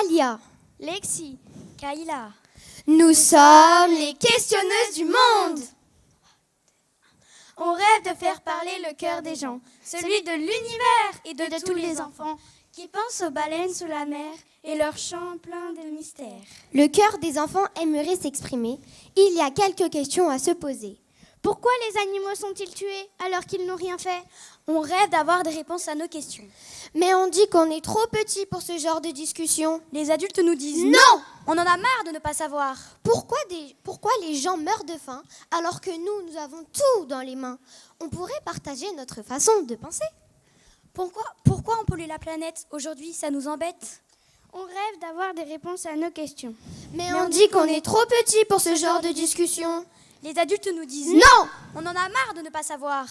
Alia, Lexi, Kayla. nous sommes les questionneuses du monde. On rêve de faire parler le cœur des gens, celui de l'univers et de tous les enfants qui pensent aux baleines sous la mer et leurs chants pleins de mystères. Le cœur des enfants aimerait s'exprimer. Il y a quelques questions à se poser. Pourquoi les animaux sont-ils tués alors qu'ils n'ont rien fait ? On rêve d'avoir des réponses à nos questions. Mais on dit qu'on est trop petit pour ce genre de discussion. Les adultes nous disent non. On en a marre de ne pas savoir. Pourquoi les gens meurent de faim alors que nous avons tout dans les mains ? On pourrait partager notre façon de penser. Pourquoi on pollue la planète ? Aujourd'hui, ça nous embête. On rêve d'avoir des réponses à nos questions. Mais on dit qu'on est trop petit pour ce genre de discussion. Les adultes nous disent non. On en a marre de ne pas savoir.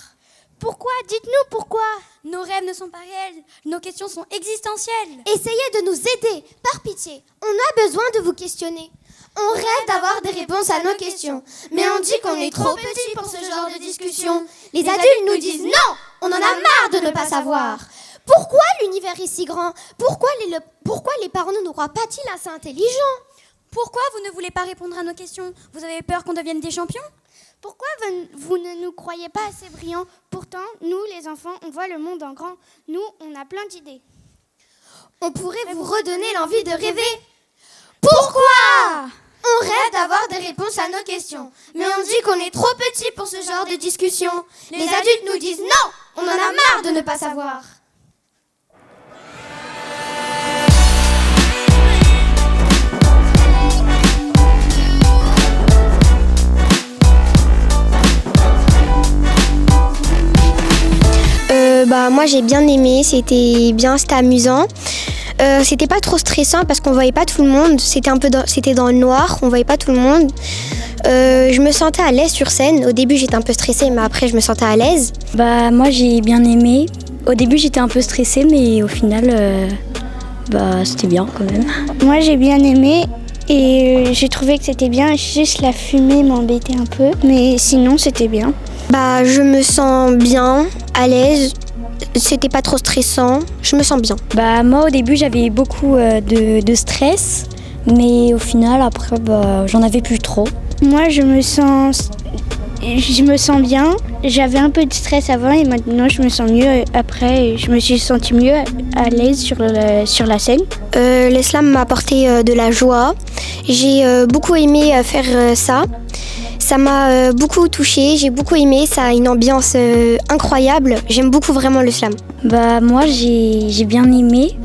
Pourquoi ? Dites-nous pourquoi. Nos rêves ne sont pas réels. Nos questions sont existentielles. Essayez de nous aider, par pitié. On a besoin de vous questionner. On rêve d'avoir des réponses à nos questions. Mais on dit qu'on est trop petit pour ce genre de discussion. Les adultes nous disent non. On en a marre de ne pas savoir. Pourquoi l'univers est si grand ? Pourquoi les parents ne nous croient pas-ils assez intelligents ? Pourquoi vous ne voulez pas répondre à nos questions ? Vous avez peur qu'on devienne des champions ? Pourquoi vous ne nous croyez pas assez brillants ? Pourtant, nous, les enfants, on voit le monde en grand. Nous, on a plein d'idées. On pourrait vous redonner l'envie de rêver. Pourquoi ? On rêve d'avoir des réponses à nos questions. Mais on dit qu'on est trop petit pour ce genre de discussion. Les adultes nous disent non. On en a marre de ne pas savoir. Moi j'ai bien aimé, c'était amusant. C'était pas trop stressant parce qu'on voyait pas tout le monde, c'était dans le noir, on voyait pas tout le monde. Je me sentais à l'aise sur scène. Au début j'étais un peu stressée mais après je me sentais à l'aise. Moi j'ai bien aimé. Au début j'étais un peu stressée mais au final c'était bien quand même. Moi j'ai bien aimé et j'ai trouvé que c'était bien. Juste la fumée m'embêtait un peu mais sinon c'était bien. Je me sens bien, à l'aise. C'était pas trop stressant, je me sens bien. Moi au début j'avais beaucoup de stress, mais au final après j'en avais plus trop. Moi je me sens bien, j'avais un peu de stress avant et maintenant je me sens mieux après, je me suis sentie mieux à l'aise sur la scène. Le slam m'a apporté de la joie, j'ai beaucoup aimé faire ça. Ça m'a beaucoup touchée, j'ai beaucoup aimé, ça a une ambiance incroyable, j'aime beaucoup vraiment le slam. Moi j'ai bien aimé,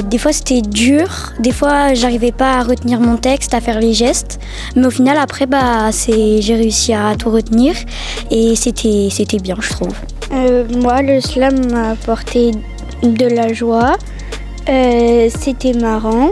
des fois c'était dur, des fois j'arrivais pas à retenir mon texte, à faire les gestes, mais au final après j'ai réussi à tout retenir et c'était bien je trouve. Moi le slam m'a apporté de la joie, c'était marrant.